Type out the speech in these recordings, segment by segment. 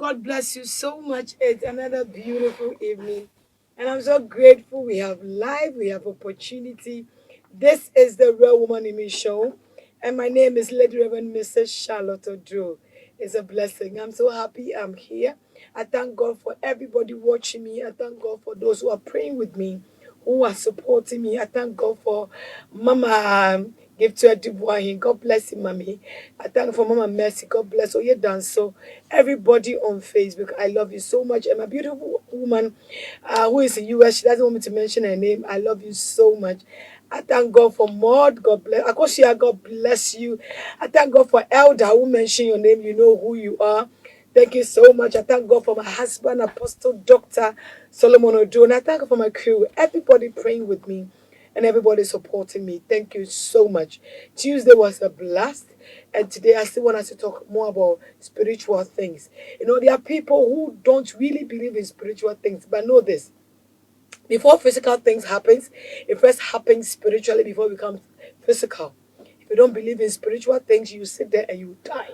God bless you so much. It's another beautiful evening. And I'm so grateful we have life, we have opportunity. This is the Real Woman in Me show. And my name is Lady Reverend Mrs. Charlotte Oduro. It's a blessing. I'm so happy I'm here. I thank God for everybody watching me. I thank God for those who are praying with me, who are supporting me. I thank God for Mama Give to Adu-Poku. God bless you, Mommy. I thank for Mama Mercy. God bless all you done. So everybody on Facebook, I love you so much. And my beautiful woman who is in US, she doesn't want me to mention her name. I love you so much. I thank God for Maud. God bless. Akosia, God bless you. I thank God for Elder who mentioned your name. You know who you are. Thank you so much. I thank God for my husband, Apostle Dr. Solomon Oduro. And I thank God for my crew. Everybody praying with me and everybody supporting me. Thank you so much. Tuesday was a blast. And today I still want us to talk more about spiritual things. You know, there are people who don't really believe in spiritual things, but know this. Before physical things happens, it first happens spiritually before it becomes physical. If you don't believe in spiritual things, you sit there and you die.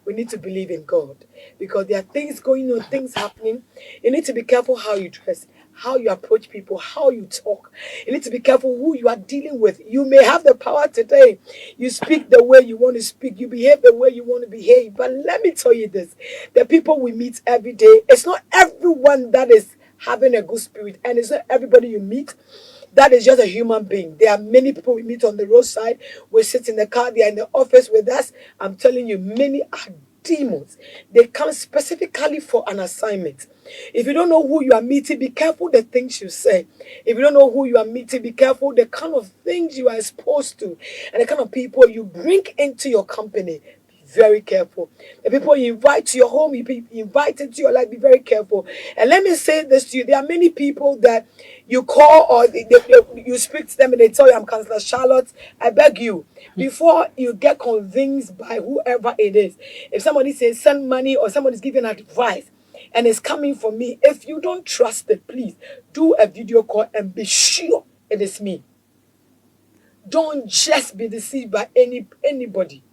We need to believe in God because there are things going on, things happening. You need to be careful how you dress, how you approach people, how you talk. You need to be careful who you are dealing with. You may have the power today. You speak the way you want to speak, you behave the way you want to behave. But let me tell you this, the people we meet every day, it's not everyone that is having a good spirit, and it's not everybody you meet that is just a human being. There are many people we meet on the roadside. We sit in the car, they are in the office with us. I'm telling you, many are demons. They come specifically for an assignment. If you don't know who you are meeting, be careful the things you say. If you don't know who you are meeting, be careful the kind of things you are exposed to and the kind of people you bring into your company. Very careful. The people you invite to your home, you be invited to your life, be very careful. And let me say this to you, there are many people that you call or you speak to them and they tell you, I'm Counselor Charlotte. I beg you, before you get convinced by whoever it is, if somebody says send money or somebody's giving advice and it's coming from me, if you don't trust it, please do a video call and be sure it is me. Don't just be deceived by anybody.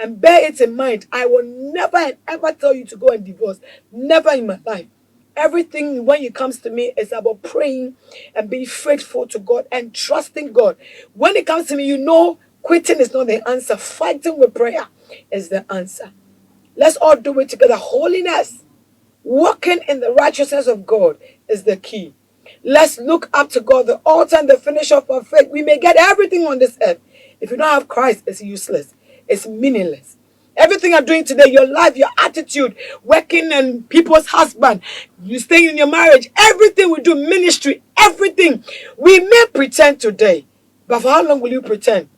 And bear it in mind, I will never and ever tell you to go and divorce. Never in my life. Everything when it comes to me is about praying and being faithful to God and trusting God. When it comes to me, you know, quitting is not the answer. Fighting with prayer is the answer. Let's all do it together. Holiness, walking in the righteousness of God is the key. Let's look up to God, the author and the finisher of our faith. We may get everything on this earth. If you don't have Christ, it's useless. It's meaningless. Everything you're doing today, your life, your attitude, working and people's husband, you staying in your marriage, everything we do, ministry, everything. We may pretend today, but for how long will you pretend?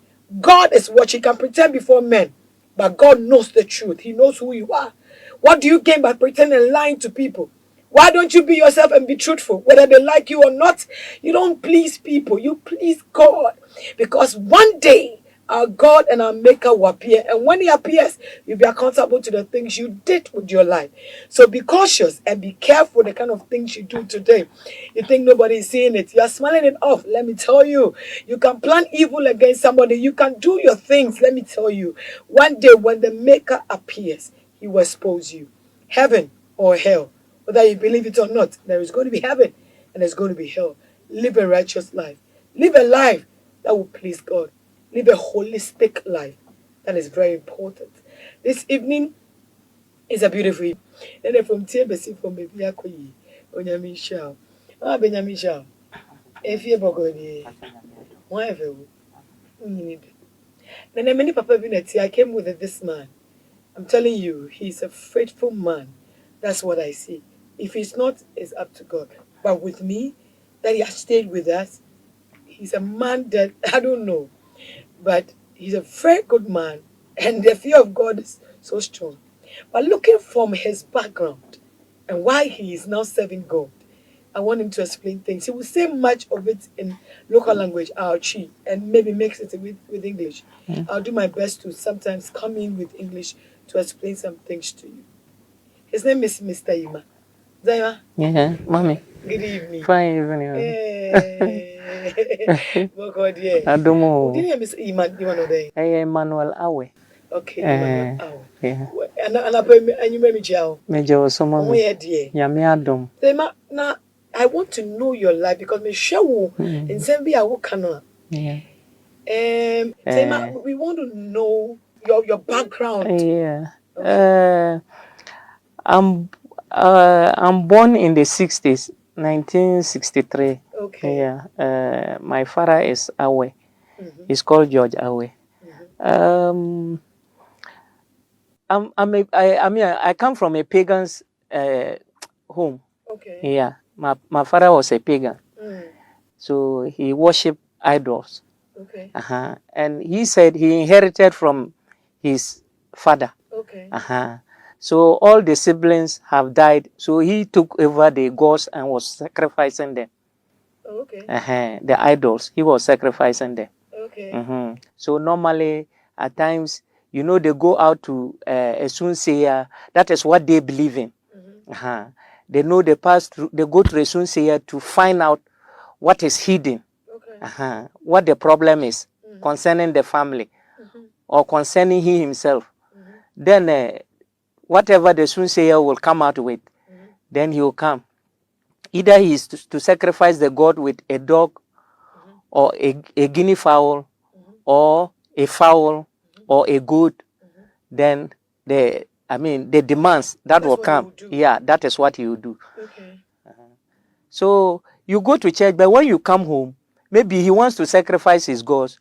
God is watching. You can pretend before men, but God knows the truth. He knows who you are. What do you gain by pretending and lying to people? Why don't you be yourself and be truthful? Whether they like you or not, you don't please people. You please God. Because one day, our God and our Maker will appear. And when He appears, you'll be accountable to the things you did with your life. So be cautious and be careful the kind of things you do today. You think nobody is seeing it. You are smiling it off. Let me tell you. You can plan evil against somebody. You can do your things. Let me tell you. One day when the Maker appears, He will expose you. Heaven or hell. Whether you believe it or not, there is going to be heaven and there's going to be hell. Live a righteous life. Live a life that will please God. Live a holistic life. That is very important. This evening is a beautiful evening. Then from Tibesi from Bebiakoyi, Benjamin Shaw. Ah, Benjamin Shaw. If you ever go there, whatever. Then many papa I came with this man. I'm telling you, he's a faithful man. That's what I see. If he's not, it's up to God. But with me, that he has stayed with us, he's a man that, I don't know, but he's a very good man. And the fear of God is so strong. But looking from his background and why he is now serving God, I want him to explain things. He will say much of it in local language, our chi, and maybe mix it with English. I'll do my best to sometimes come in with English to explain some things to you. His name is Mr. Ima. Zaima? Yeah, mommy. Good evening. Fine evening. Boko dear. Adumo. Who did name is Ima? You know there? Hey, Emmanuel Awe. Okay. Yeah. And you made me jail. Major some Oh, yeah, dear. Yamiadum. Now, I want to know your life because me show in Zambia I work canoe. Yeah. We want to know your background. Yeah. Okay. I'm born in the 60s, 1963. Okay. Yeah. My father is Awe. Mm-hmm. He's called George Awe. Mm-hmm. I mean I come from a pagan's home. Okay. Yeah. My father was a pagan. Mm. So he worshipped idols. Okay. And he said he inherited from his father. Okay. So all the siblings have died. So he took over the gods and was sacrificing them. Okay. The idols, he was sacrificing them. Okay. So normally, at times, they go out to a soothsayer. That is what they believe in. They know they pass through. They go to a soothsayer to find out what is hidden. Okay. What the problem is concerning the family or concerning he himself. Then whatever the soothsayer will come out with, then he will come. Either he is to sacrifice the god with a dog or a guinea fowl or a fowl or a goat. Then the demands that will come. Yeah, that is what he will do. Okay. So you go to church, but when you come home, maybe he wants to sacrifice his gods.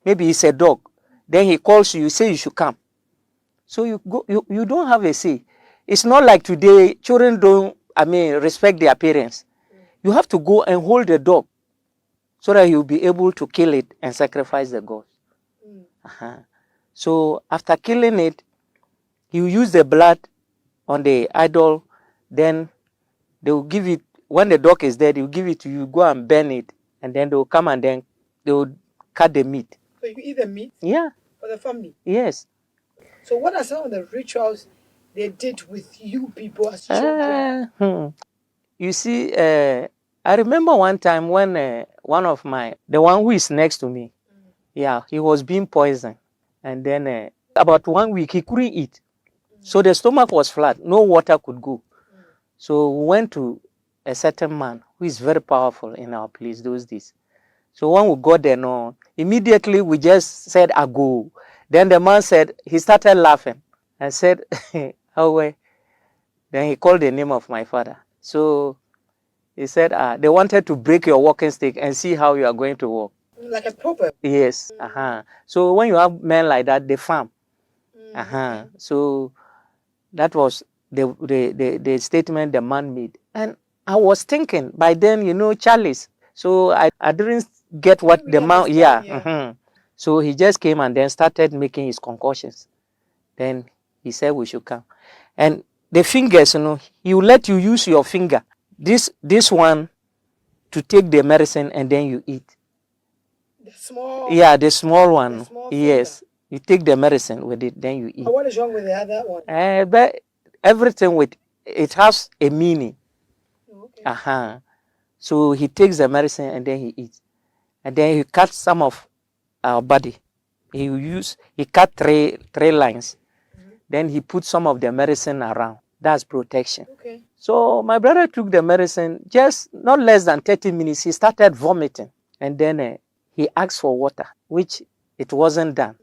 Maybe he's a dog. Then he calls you, you say you should come. So you go, you don't have a say. It's not like today, children don't, respect their parents. You have to go and hold the dog so that you'll be able to kill it and sacrifice the gods. So after killing it, you use the blood on the idol, then they will give it, when the dog is dead, they will give it to you, go and burn it, and then they will come and then they will cut the meat. So you eat the meat? Yeah. For the family? Yes. So what are some of the rituals they did with you people as children? You see, I remember one time when the one who is next to me, he was being poisoned. And then about 1 week, he couldn't eat. So the stomach was flat. No water could go. So we went to a certain man who is very powerful in our place those days. So when we got there, no, immediately we just said, I go. Then the man said, he started laughing and said, how? Then he called the name of my father. So he said, they wanted to break your walking stick and see how you are going to walk. Like a proverb? Yes. So when you have men like that, they farm. So that was the statement the man made. And I was thinking, by then, Charlie's. So I didn't get what the man, So he just came and then started making his concoctions. Then he said we should come. And the fingers, he will let you use your finger. This one to take the medicine and then you eat. The small? Yeah, the small one. The small yes. Finger. You take the medicine with it, then you eat. What is wrong with the other one? But everything with it has a meaning. Okay. So he takes the medicine and then he eats. And then he cuts some of our body. He cut three lines. Then he put some of the medicine around. That's protection. Okay. So my brother took the medicine, just not less than 30 minutes, he started vomiting. And then he asked for water, which it wasn't done.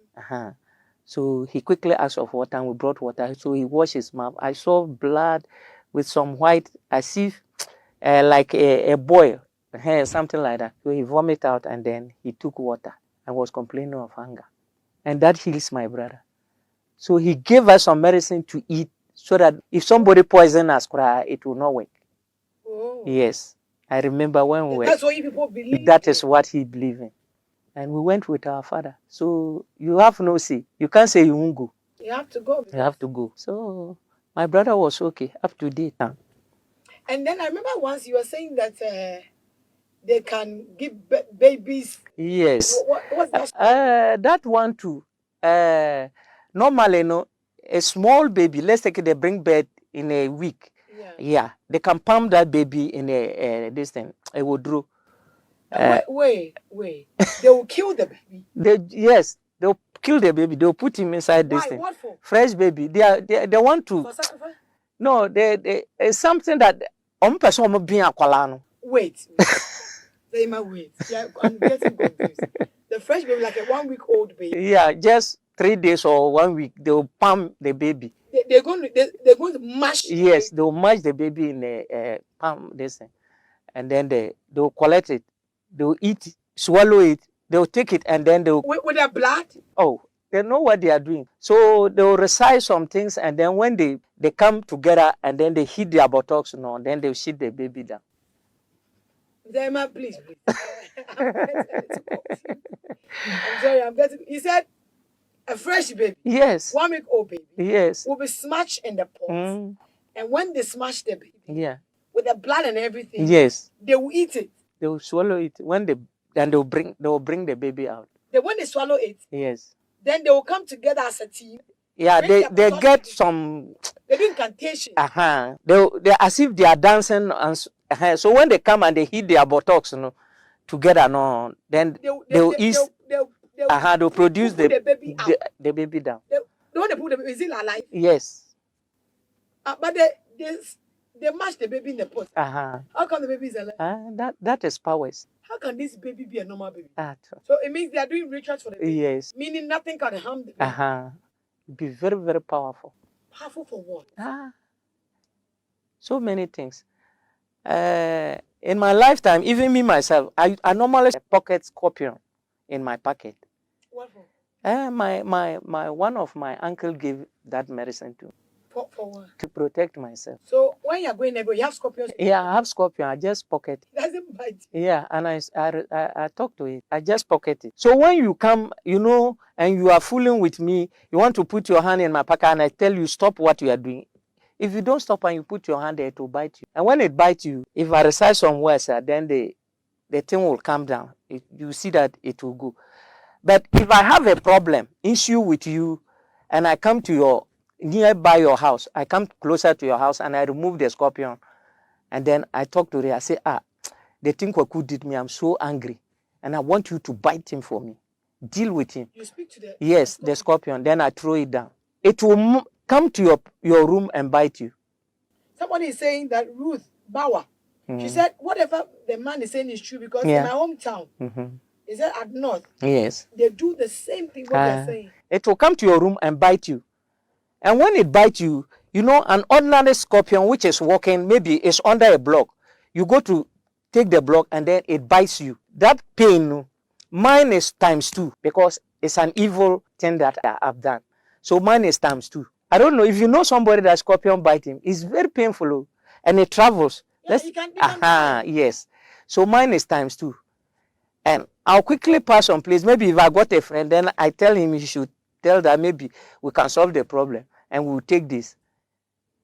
So he quickly asked for water and we brought water. So he washed his mouth. I saw blood with some white, as if like a boil, something like that. So he vomited out and then he took water and was complaining of hunger. And that heals my brother. So he gave us some medicine to eat so that if somebody poisons us, it will not work. Oh. Yes. I remember when we were. That's what you people believe. That is what he believed in. And we went with our father. So you have no say. You can't say you won't go. You have to go. You have to go. So my brother was okay up to date now. And then I remember once you were saying that they can give babies. Yes. What's that? That one too. Normally, a small baby, let's take it, they bring birth in a week. Yeah. They can pump that baby in a Oduro. Wait. They will kill the baby. They'll kill the baby. They'll put him inside this Why? thing. What for? Fresh baby. They want to. For sacrifice? No, it's something that Wait. Wait. Yeah, I'm getting confused. The fresh baby, like a 1 week old baby. Yeah, just 3 days or 1 week, they'll palm the baby. They're going to mash. Yes, they'll mash the baby in a palm this thing, and then they'll collect it, they'll eat it, swallow it, they'll take it, and then they'll With their blood. Oh, they know what they are doing. So they'll recite some things, and then when they come together and then they hit their buttocks, then they'll shit the baby down. Zema, please. I'm sorry, I'm getting. He said a fresh baby. Yes. 1 week old baby. Yes. Will be smashed in the pot. And when they smash the baby, yeah, with the blood and everything, yes, they will eat it. They will swallow it. Then they'll bring the baby out. Then when they swallow it, yes, then they will come together as a team. Yeah, they get some. They do incantation. They as if they are dancing, and so when they come and they hit their buttocks, together, then they'll eat. They'll produce the baby out. The baby down. They want to put the baby, is it alive? Yes. But they mash the baby in the pot. How come the baby is alive? That is powers. How can this baby be a normal baby? So it means they are doing rituals for the baby. Yes. Meaning nothing can harm the baby. Be very, very powerful. Powerful for what? So many things. In my lifetime, even me myself, I normally pocket scorpion in my pocket. What for? My one of my uncle gave that medicine to. For what? To protect myself. So when you're going there, you have scorpions? Yeah, I have scorpion. I just pocket. It doesn't bite. Yeah, and I talk to it. I just pocket it. So when you come, and you are fooling with me, you want to put your hand in my pocket, and I tell you stop what you are doing. If you don't stop and you put your hand there, it will bite you. And when it bites you, if I recite some words, then the thing will calm down. You see that it will go. But if I have a problem, issue with you, and I come to nearby your house, I come closer to your house and I remove the scorpion, and then I talk to her. I say, the thing Kwaku did me, I'm so angry, and I want you to bite him for me. Deal with him. You speak to the scorpion. Then I throw it down. It will come to your room and bite you. Somebody is saying that Ruth Bauer, she said whatever the man is saying is true, because in my hometown, he said at north, yes, they do the same thing what they're saying. It will come to your room and bite you. And when it bites you, an ordinary scorpion which is walking, maybe is under a block. You go to take the block and then it bites you. That pain, mine is ×2 because it's an evil thing that I have done. So mine is ×2. I don't know if you know somebody that scorpion bite him. It's very painful and it travels. Yeah, you can yes. So mine is ×2. And I'll quickly pass on place. Maybe if I got a friend, then I tell him he should tell that maybe we can solve the problem and we'll take this.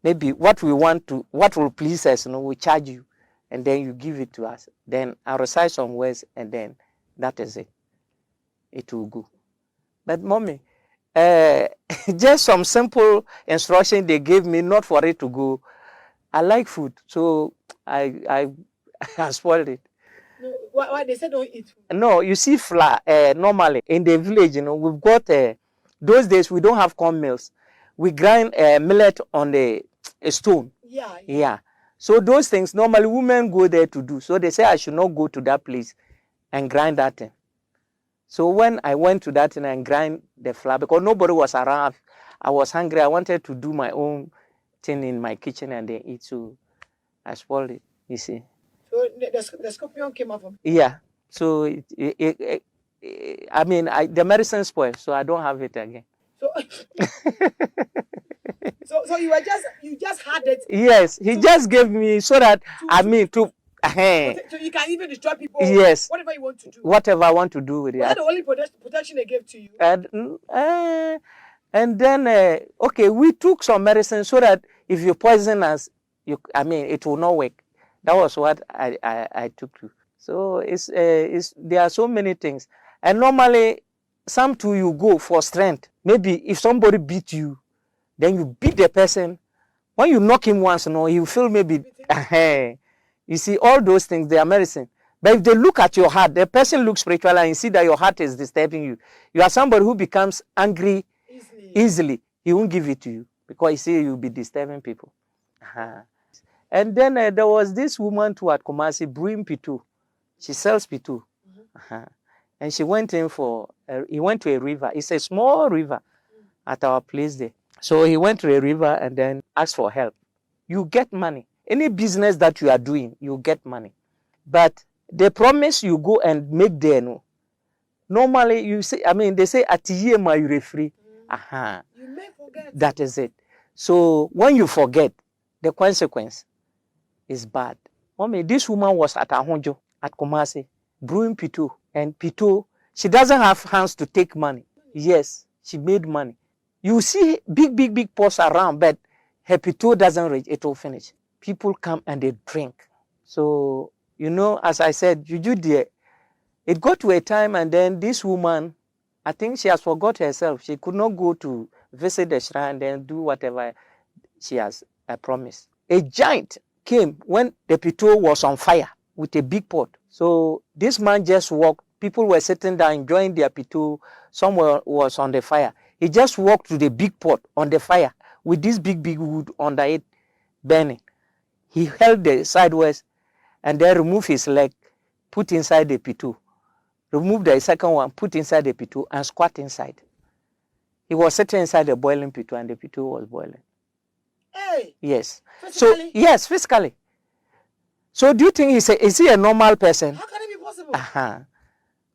Maybe what will please us, we charge you, and then you give it to us. Then I'll recite some words, and then that is it. It will go. But mommy, just some simple instruction they gave me, not for it to go. I like food, so I spoiled it. No, why they said don't eat food? No, you see flour, normally in the village, we've got, those days we don't have corn mills. We grind millet on a stone. Yeah. So those things, normally women go there to do. So they say I should not go to that place and grind that thing. So when I went to that thing and grind the flour, because nobody was around, I was hungry. I wanted to do my own thing in my kitchen and then eat. So I spoiled it, you see. So the scorpion came out from... Yeah. So the medicine spoiled, so I don't have it again. So you just had it. Yes, he just gave me so that so you can even destroy people. Yes. Whatever you want to do. Whatever I want to do with it. Was that the only protection they gave to you? And then we took some medicine so that if you poison us, it will not work. That was what I took to. So there are so many things, and normally some too you go for strength. Maybe if somebody beat you, then you beat the person. When you knock him once, you feel maybe, you see all those things, they are medicine. But if they look at your heart, the person looks spiritual and you see that your heart is disturbing you. You are somebody who becomes angry easily. He won't give it to you because you see you'll be disturbing people. And then there was this woman too at Kumasi, brewing Pitu. She sells Pitu. And she went in he went to a river. It's a small river at our place there. So he went to a river and then asked for help. You get money. Any business that you are doing, you get money. But they promise you go and make there. No. Normally, you say, they say, Atiyema, you're free. You may forget. That is it. So when you forget, the consequence is bad. This woman was at Ahonjo, at Kumasi, brewing Pitu. And Pitu, she doesn't have hands to take money. Yes, she made money. You see big pots around, but her Pitu doesn't reach, it will finish. People come and they drink. So, as I said, Juju dear, it got to a time and then this woman, I think she has forgot herself. She could not go to visit the shrine and then do whatever she has promised. A giant came when the Pitu was on fire with a big pot. So this man just walked. People were sitting down enjoying their Pitu. Someone was on the fire. He just walked to the big pot on the fire with this big wood under it burning. He held the sideways and then removed his leg, put inside the Pitu. Remove the second one, put inside the Pitu and squat inside. He was sitting inside the boiling Pitu and the Pitu was boiling. Hey! Yes. Physically? So, yes, physically. So do you think is he a normal person? How can it be possible?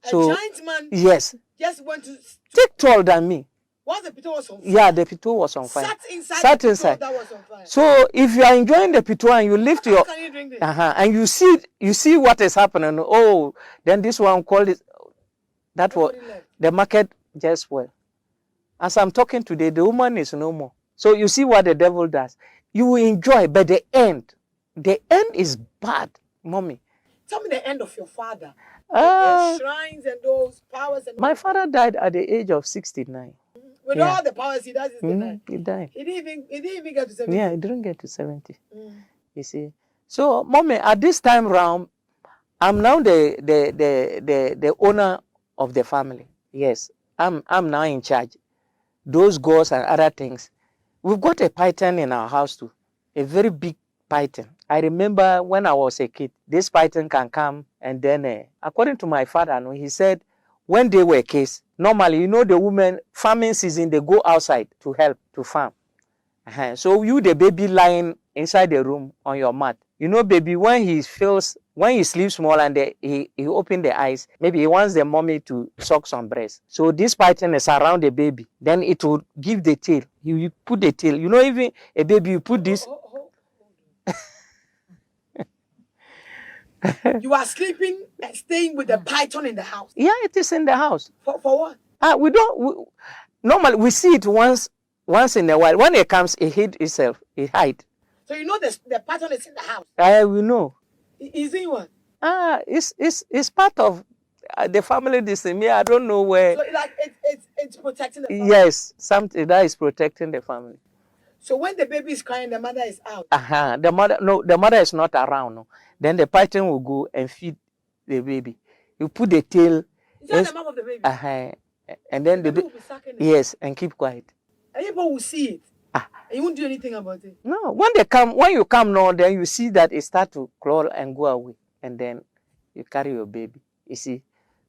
So, a giant man yes. just went to Take taller than me. Once the Pitu was on fire? Yeah, the Pitu was on fire. Sat inside that was on fire. So if you are enjoying the Pitu and you lift your... How can you drink this? And you see what is happening. Oh, then this one called it... That was... The market just well. As I'm talking today, the woman is no more. So you see what the devil does. You will enjoy, but the end is bad, mommy. Tell me the end of your father. The shrines and those powers and my father died at the age of 69. With all the powers he does, he died. He didn't even get to 70. Yeah, he didn't get to 70. You see. So, mommy, at this time round, I'm now the owner of the family. Yes, I'm now in charge. Those gods and other things. We've got a python in our house too. A very big python. I remember when I was a kid, this python can come and then, according to my father, he said, when they were kids, normally, the women, farming season, they go outside to help, to farm. So you, the baby, lying inside the room on your mat. Baby, when he sleeps small and he opens the eyes, maybe he wants the mommy to suck some breast. So this python is around the baby. Then it will give the tail. You put the tail. Even a baby, you put this. You are sleeping and staying with the python in the house. Yeah, it is in the house. For what? Normally we see it once in a while. When it comes, it hides itself. It hides. So the python is in the house. We know. Is it one? It's part of the family decision. I don't know where. So it's protecting the family. Yes, something that is protecting the family. So when the baby is crying, the mother is out. The mother is not around. No. Then the python will go and feed the baby. You put the tail. Is that the mouth of the baby? And then the baby will be sucking it. Yes, and keep quiet. And people will see it. And you won't do anything about it. No, when you come now, then you see that it start to crawl and go away, and then you carry your baby. You see,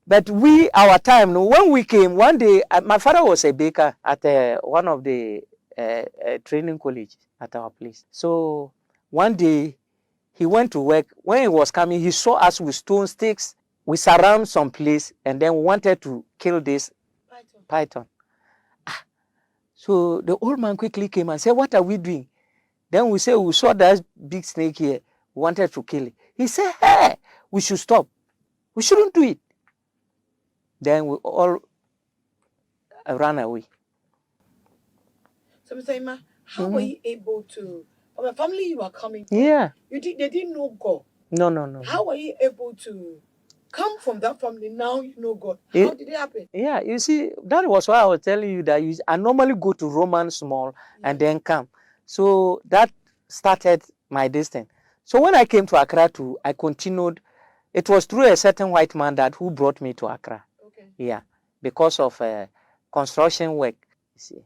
but our time, when we came one day, my father was a baker at one of the training college at our place. So one day he went to work. When he was coming, he saw us with stone sticks. We surround some place and then wanted to kill this python. So the old man quickly came and said, "What are we doing?" Then we said, "We saw that big snake here. We wanted to kill it." He said, "Hey, we should stop. We shouldn't do it." Then we all ran away. So, Mr. Ima, how were you able to, from a family you are coming from, yeah, they didn't know God? No. How were you able to come from that family? Now you know God. How did it happen? Yeah, you see, that was why I was telling you that I normally go to Roman small and then come. So that started my distance. So when I came to Accra too, I continued It was through a certain white man that who brought me to Accra. Okay. Yeah, because of construction work. You see.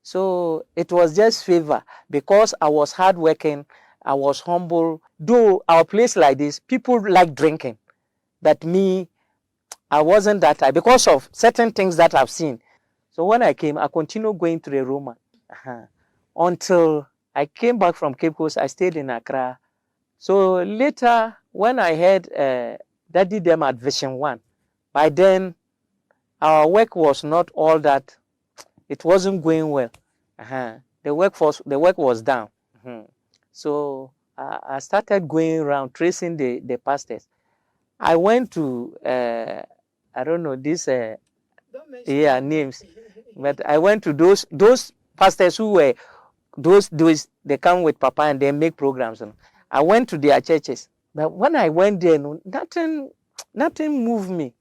So it was just favor because I was hardworking, I was humble. Though our place like this, people like drinking, but me, I wasn't that type because of certain things that I've seen. So when I came, I continued going to the Roma until I came back from Cape Coast. I stayed in Accra. So later, when I heard that did them at Vision 1, by then our work was not all that. It wasn't going well. The work was down. So I started going around tracing the pastors. I went to I don't know this names, but I went to those pastors who were those they come with Papa and they make programs. I went to their churches, but when I went there, nothing moved me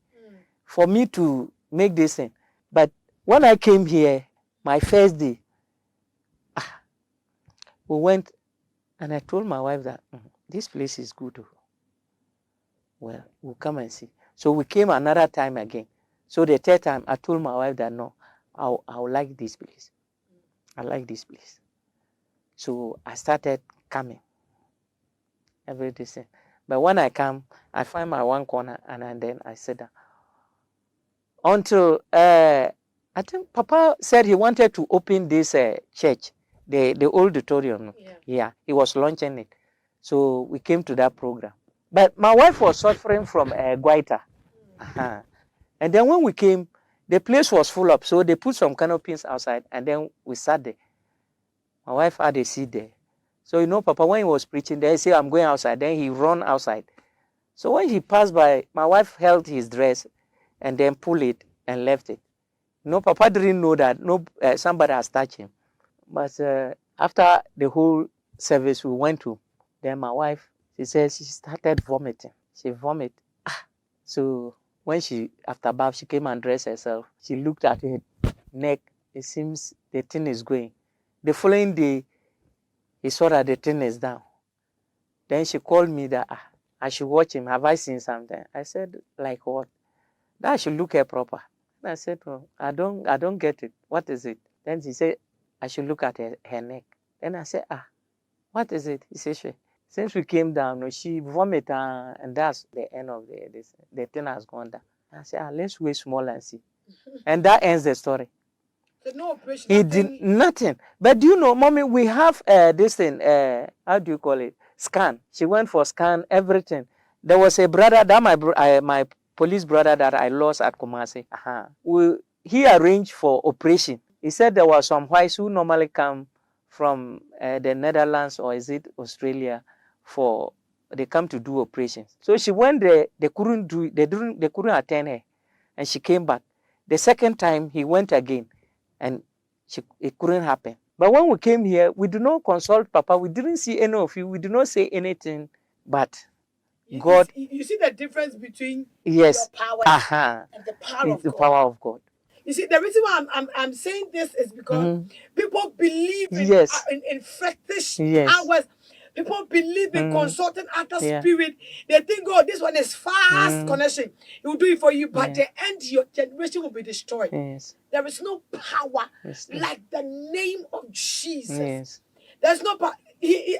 for me to make this thing. But when I came here, my first day, we went and I told my wife that this place is good. Well, we'll come and see. So we came another time again. So the third time, I told my wife that no, I'll like this place. I like this place. So I started coming every day. But when I come, I find my one corner and then I sit down. Until I think Papa said he wanted to open this church, the old auditorium. Yeah, he was launching it. So we came to that program. But my wife was suffering from goiter. And then when we came, the place was full up. So they put some canopies outside and then we sat there. My wife had a seat there. So, Papa, when he was preaching there, he said, I'm going outside. Then he ran outside. So when he passed by, my wife held his dress and then pulled it and left it. Papa didn't know that somebody has touched him. But after the whole service we went to, then my wife, she says she started vomiting. She vomited. So when after bath, she came and dressed herself. She looked at her neck. It seems the thing is going. The following day, he saw that the thing is down. Then she called me that I should watch him. Have I seen something? I said, like what? That I should look her proper. And I said, well, I don't get it. What is it? Then she said, I should look at her neck. Then I said, what is it? He said, since we came down, she vomited and that's the end of the thing has gone down. I said, let's wait small and see. And that ends the story. So no operation. He did nothing. But do you know, Mommy, we have this thing, how do you call it? Scan. She went for scan, everything. There was a brother, that my police brother that I lost at Kumasi. He arranged for operation. He said there were some whites who normally come from the Netherlands or is it Australia they come to do operations. So she went there, they couldn't attend her. And she came back. The second time he went again and it couldn't happen. But when we came here, we did not consult Papa. We didn't see any of you. We did not say anything. But God. You see the difference between your power and the power of God. You see, the reason why I'm saying this is because people believe in fetish powers. People believe in consulting other spirit. They think, oh, this one is fast connection. It will do it for you, but the end, your generation will be destroyed. There is no power like the name of Jesus. There's no power.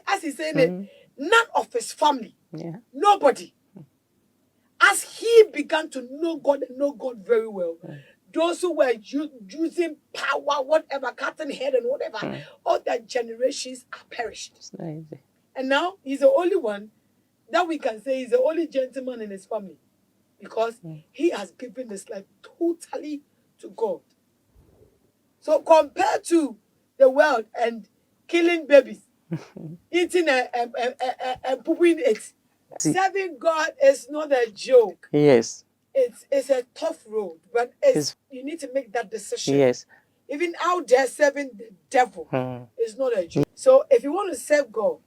As he's saying it, none of his family, nobody. As he began to know God and know God very well, those who were using power, whatever, cutting head and whatever, all their generations are perished. And now he's the only one that we can say he's the only gentleman in his family because he has given his life totally to God. So compared to the world and killing babies, eating and pooping it, serving God is not a joke. Yes. It's a tough road, but you need to make that decision. Yes. Even out there serving the devil is not a joke. So if you want to serve God,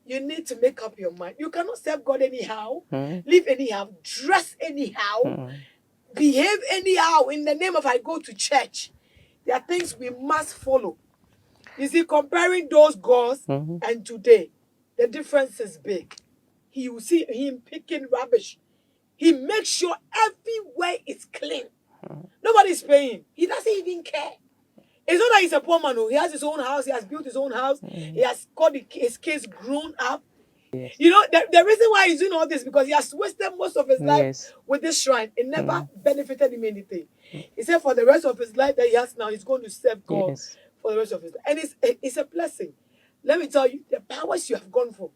you need to make up your mind. You cannot serve God anyhow, live anyhow, dress anyhow, behave anyhow in the name of I go to church. There are things we must follow. You see, comparing those gods and today, the difference is big. he will see him picking rubbish. He makes sure everywhere is clean. Nobody's paying. He doesn't even care. It's not that he's a poor man. He has his own house. He has built his own house. He has got his kids grown up. Yes. You know, the reason why he's doing all this because he has wasted most of his life Yes. with this shrine. It never benefited him anything. He said for the rest of his life that he has now, he's going to serve God Yes. for the rest of his life. And it's a blessing. Let me tell you, the powers you have gone for.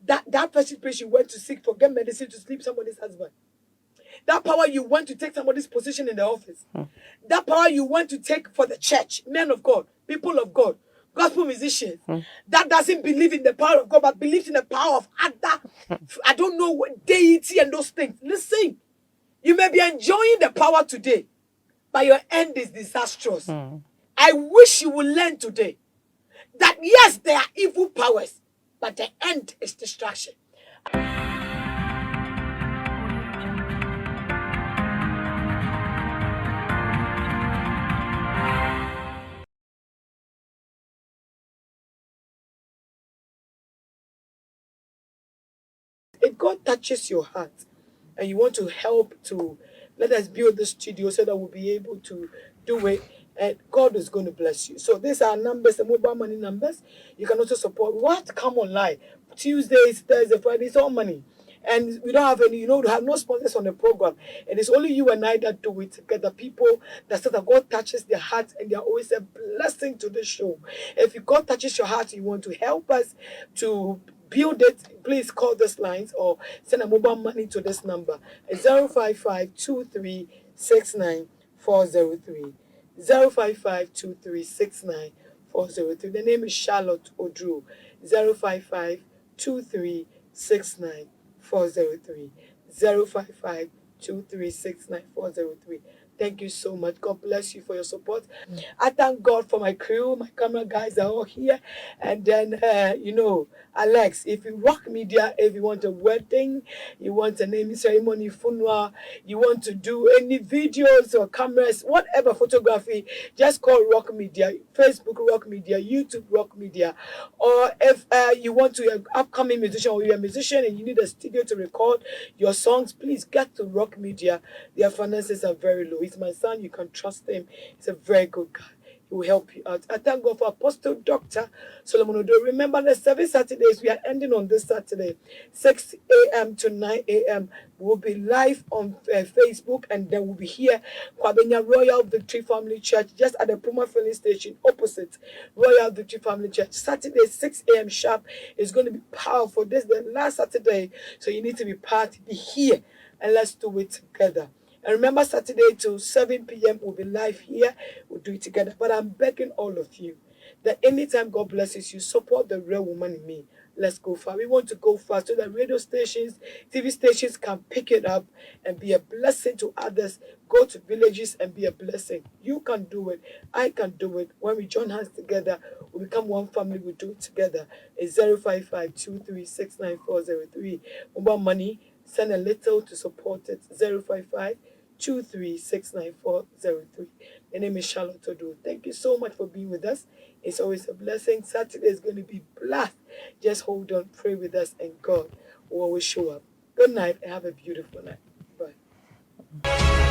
That patient you went to seek for, get medicine to sleep somebody's husband. That power you went to take somebody's position in the office. That power you went to take for the church, men of God, people of God, gospel musicians, that doesn't believe in the power of God, but believes in the power of other, I don't know, what deity and those things. Listen, you may be enjoying the power today, but your end is disastrous. I wish you will learn today that yes, there are evil powers, but the end is destruction. If God touches your heart and you want to help to let us build the studio so that we'll be able to do it, and God is going to bless you. So these are numbers, the mobile money numbers. You can also support. We have to come online Tuesdays, Thursdays, Fridays, all money. And we don't have any, we have no sponsors on the program. And it's only you and I that do it together. People that say that God touches their hearts and they are always a blessing to the show. If God touches your heart, you want to help us to build it, please call this lines or send a mobile money to this number. 055 2369 403. 055 2369 403. The name is Charlotte Oduro. 055 2369 403. 055 2369 403. Thank you so much. God bless you for your support. I thank God for my crew. My camera guys are all here. And then, Alex, if you rock media, if you want a wedding, you want a naming ceremony, funeral, you want to do any videos or cameras, whatever photography, just call Rock Media, Facebook Rock Media, YouTube Rock Media. Or if you want to an upcoming musician or you're a musician and you need a studio to record your songs, please get to Rock Media. Their finances are very low. He's my son. You can trust him. He's a very good guy. He will help you out. I thank God for Apostle Dr. Solomon Oduro. Remember the 7 Saturdays we are ending on this Saturday, 6 a.m. to 9 a.m. We'll be live on Facebook and then we'll be here, Kwabenya Royal Victory Family Church, just at the Puma filling station opposite Royal Victory Family Church. Saturday, 6 a.m. sharp is going to be powerful. This is the last Saturday, so you need to be here and let's do it together. And remember, Saturday till 7 p.m. we'll be live here. We'll do it together. But I'm begging all of you that anytime God blesses you, support the real woman in me. Let's go far. We want to go far so that radio stations, TV stations can pick it up and be a blessing to others. Go to villages and be a blessing. You can do it. I can do it. When we join hands together, we become one family. We do it together. It's 055 2369 403. Mobile money. Send a little to support it. 055 2369 403. My name is Charlotte Oduro. Thank you so much for being with us. It's always a blessing. Saturday is going to be blessed. Just hold on, pray with us, and God will always show up. Good night and have a beautiful night. Bye.